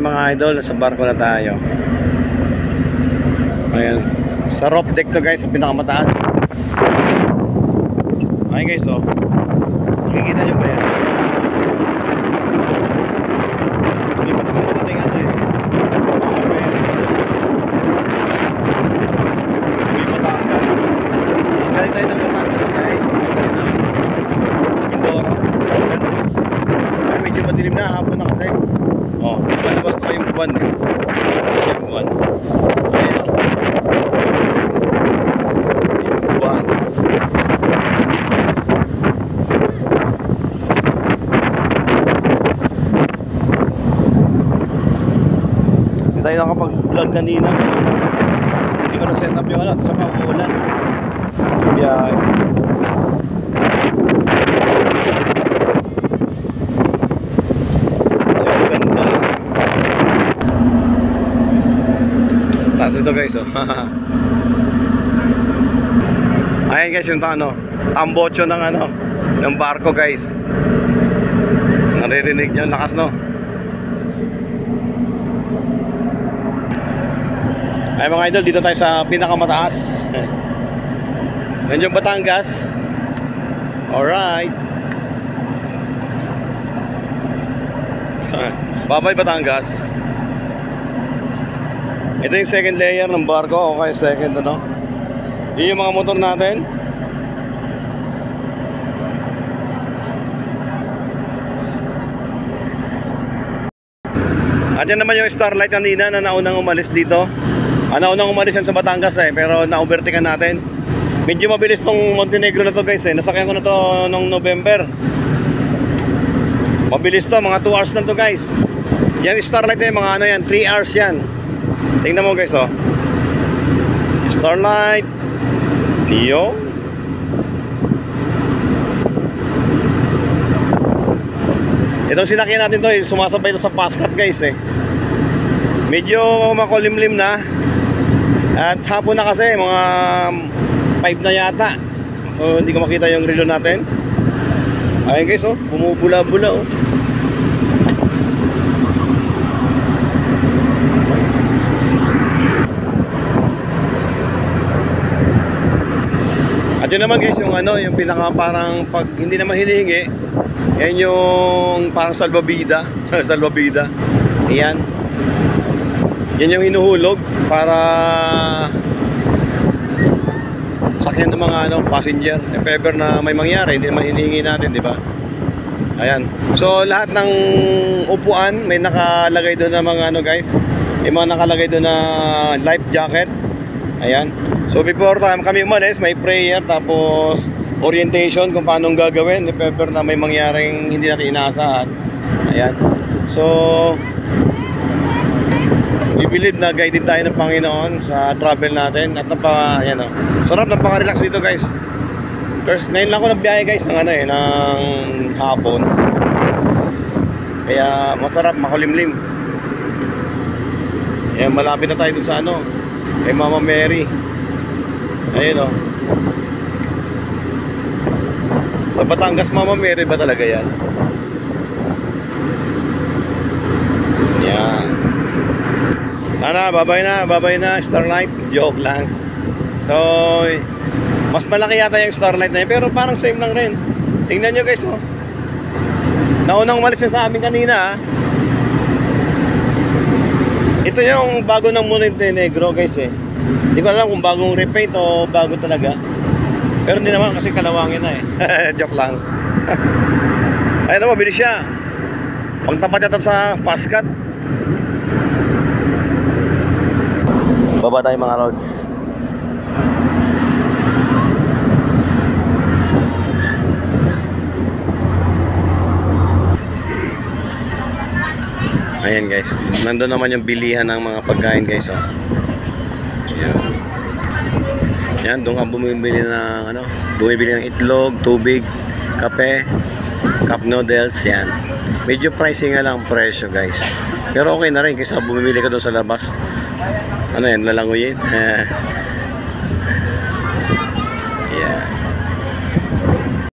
tayo mga idol, sa barko na tayo. Ayan, sa roof deck to guys, sa pinakamataas. Ayan guys, oh, nakikita nyo ba yan? Hindi pa nakamatating ito eh. May Batangas. Galing tayo ng Batangas guys. Mindoro. Ay, medyo madilim na, hapon na kasi. Oh, palabas na kayong buwan eh. Yung buwan. Ayan, oh. Yung buwan. Hindi tayo nakapag-vlog kanina. Hindi ko na-set up yung ano, sa paulan. Yeah. Taas ito guys, oh. Ayan guys, yung ano, tambocho ng ano, ng barko guys. Naririnig nyo, lakas no. Ay mga idol, dito tayo sa pinakamataas. Yan yung Batangas. Alright. Bye-bye Batangas. Ito yung second layer ng barko. Okay, second ano. Yun yung mga motor natin. At yan naman yung Starlight kanina na naunang umalis dito. Naunang umalis yan sa Batangas eh, pero na-overtaken natin. Medyo mabilis tong Montenegro na to guys eh. Nasakyan ko na to nung November. Mabilis to, mga 2 hours na to guys. Yan Starlight na yung mga ano yan, 3 hours yan. Tingnan mo guys, oh. Starlight Neo. Itong sinakyan natin to, sumasabay ito sa Pascat guys eh. Medyo makulimlim na. At hapon na kasi, mga 5 na yata. So hindi ko makita yung relo natin. Ayun guys, oh, bumubula-bula oh. At yun naman guys, yung ano, yung pinaka parang pag hindi naman hinihingi, yan yung parang salbabida. Salbabida. Ayan. Yan yung hinuhulog para sakyan ng mga ano, passenger. If ever na may mangyari, hindi naman hinihingi natin, di ba? Ayan. So lahat ng upuan may nakalagay doon na mga ano guys. May mga nakalagay doon na life jacket. Ayan. So before kami umalis, may prayer tapos orientation kung paano gagawin if ever na may mangyaring hindi natin inaasahan. Ayan. So we believe na guided tayo ng Panginoon sa travel natin at ayan, oh. Sarap, napaka-relax dito guys. First, ngayon lang ako nagbiyahe guys ng ano eh, ng hapon. Kaya masarap, makulimlim. Ayan, malapit na tayo dun sa ano, kay Mama Mary. Ayun oh. Sa Batangas Mama Mary ba talaga yan? Yan. Babay na Starlight. Joke lang. So mas malaki yata yung Starlight na yun, pero parang same lang rin. Tingnan nyo guys oh. Naunang umalis sa amin kanina ah. Ito yung bago ng Montenegro guys eh. Hindi ko alam kung bagong repaint o bago talaga. Pero hindi naman kasi kalawangin na eh. Joke lang. Ayun naman, bilis siya. Pagtapat yata sa Pascat. Baba tayo mga lods. Ayan guys, nandun naman yung bilihan ng mga pagkain guys oh. Ayan. Yan, doon ka bumibili ng ano, bumibili ng itlog, tubig, kape, cup noodles, yan. Medyo pricey nga lang presyo guys. Pero okay na rin kaysa bumibili ka doon sa labas. Ano yan, lalanguyin.